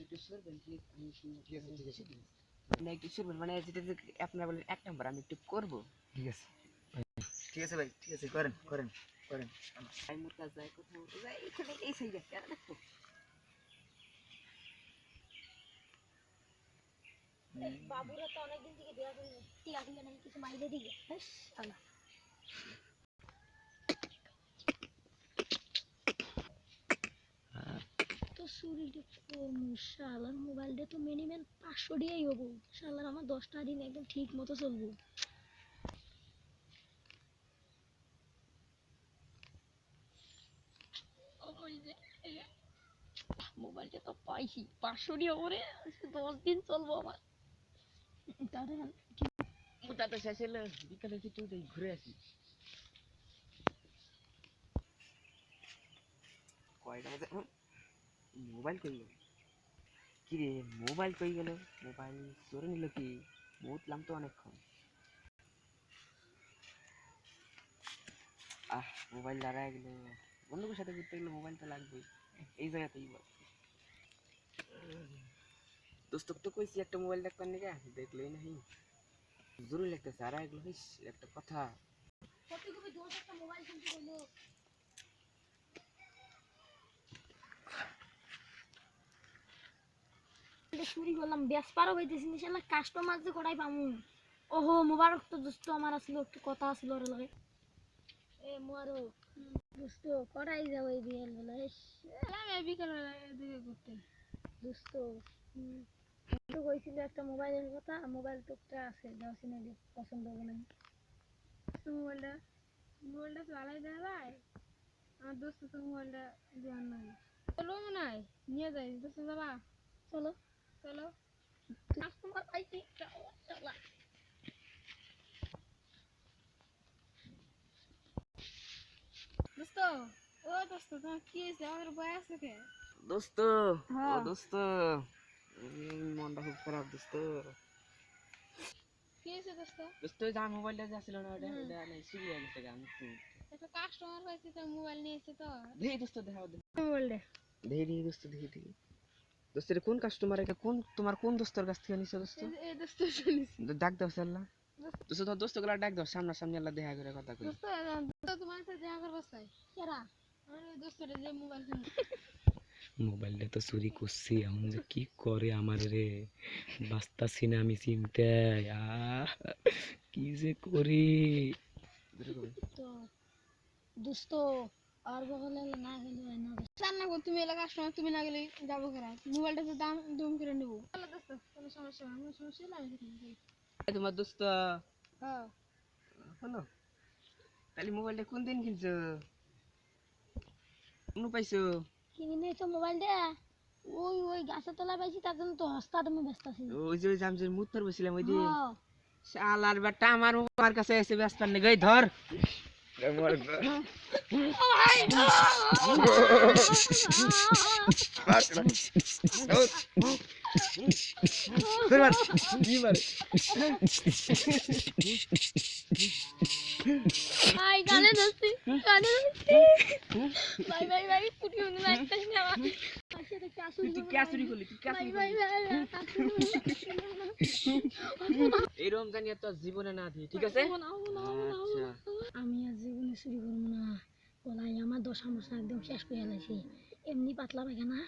একটু সরবেন প্লিজ। না একটু সরবেন, মানে যেটা আপনারা বলেন 1 নাম্বার আমি একটু করব। ঠিক আছে ভাই, ঠিক আছে, করেন করেন করেন। আমি মোর কাছে যাই, কোথাও যাই, এখানে এই সাইডে দেখো। বাবুরা তো অনেকদিন থেকে দেয়া করি টিয়া দিলে নাকি কিছু মাইলে দিবে। আল্লাহ তো চুরিটা করবো, শালার মোবাইলটা তো মিনিমাম 500 দিয়েই হবো। শালার আমার 10টা দিন একদম ঠিক মতো চলবো। মোবাইলটা তো পাইছি, 500 দিয়ে ওরে 10 দিন চলবো আমার। তাহলে ওটা তো শেষ হলো, বিকালে একটু ঘুরে আসি। কয়টা বাজে? মোবাইল কই গেল? কি রে, মোবাইল কই গেল? মোবাইল চোরে নিল কি? উঠলাম তো অনেকক্ষণ। মোবাইল দাঁড়ায় গেল। বন্ধুদের সাথে ঘুরতে গেলে মোবাইল তো লাগবেই, এই জায়গাতেই বল। দোস্তক তো কইছি একটা মোবাইল দেখবার নিকে, দেখলেই নাহি। জরুরি লাগতেছে আর এগুলো একটা কথা। কতগুলো দোষ একটা মোবাইল কিনতে হলো। চুরি করলাম, বেসপারও হইতেছি না, শালা কাস্টমার যে কটাই পামু। ওহো মোবারক তো দোস্ত আমার আসলো, একটু কথা আসলো ওর লগে। এ মোবারক দোস্ত কটাই যাবো এই বিকেল বেলা? আমি বিকেল বেলা এদিকে ঘুরতে। দোস্ত তো কইছিল একটা মোবাইলের কথা, মোবাইল তো একটা আছে, যাও চিনে দিও, পছন্দ হবে না। মোবাইলটা মোবাইলটা তো আলাই দেওয়া যায়, আমার দোস্ত তো মোবাইলটা দেওয়ার নাই। চলো মনে হয় নিয়ে যাই, দোস্ত যাবা? চলো চলো। কাস্টমার পাইছি, চলো। দোস্ত ও দোস্ত তোমার কি হয়েছে, আমাদের ভয় আছে কে? দোস্ত, ও দোস্ত, মনটা খুব খারাপ দোস্ত। কি হয়েছে দোস্ত? দোস্ত যা মোবাইলটা যে আসছিল না, ওটা ওটা নাই, চুরি হয়ে গেছে। আমি একটা কাস্টমার পাইছি তো মোবাইল নিয়েছে তো। দেখি দোস্ত, দেখাও দেখি। মোবাইলটা দেখি দোস্ত, দেখি। দোস্ত এটা কোন কাস্টমার? এটা কোন তোমার কোন দোস্তর কাছ থেকে নিছো দোস্ত? এই দোস্ত শুনিস ডাক দাও আল্লাহ। দোস্ত তোমার দোস্ত গুলা ডাক দাও, সামনাসামনি আল্লাহ দেখা করে কথা কই। দোস্ত তোমার সাথে দেখা করবো চাই। কেরা? আমার দোস্তটা যে মোবাইল কিনে। মোবাইলটা তো চুরি করছি, এখন যে কি করে আমার রে, বাঁচতাছি না আমি চিন্তায়। কি যে করি। তো দোস্ত আর বগলে না গেলে হয় না। রান্না কর, তুমি এলাকা কাস্টমার, তুমি না গেলে যাবো কেরা? মোবাইলটা তো দাম দুম করে নেবো। তাহলে দোস্ত কোনো সমস্যা না, কোনো সমস্যা হলে আমি দেখি। তোমার দোস্ত হ্যাঁ হলো, তাহলে মোবাইলটা কোন দিন কিনছো? কোন পাইছো? কিনে নিয়েছো মোবাইলটা? ওই ওই গাছের তলায় পাইছি, তার জন্য তো হস্তা তুমি ব্যস্ত আছি। ওই যে আমি যে মুত বসছিলাম ওই দিন। হ্যাঁ শালার বেটা আমার কাছে এসে ব্যস্ত নেই, গই ধর। ভাই গানে ধরছি, গানে ধরছি। ভাই ভাই ভাই পুটি উনি লাগতাস না আমার। আচ্ছা তো কাসুরি তুই কে চুরি করলি? তুই কে ভাই চুরি ভাই করলি? ভাই কাসুরি। এই রমজান তো জীবনে না দিই, ঠিক আছে? আচ্ছা আমি আর জীবনে চুরি করবো না। বলাই আমার দশা মশা একদম শেষ করে লাইছি। এমনি পাতলা পায়খানা।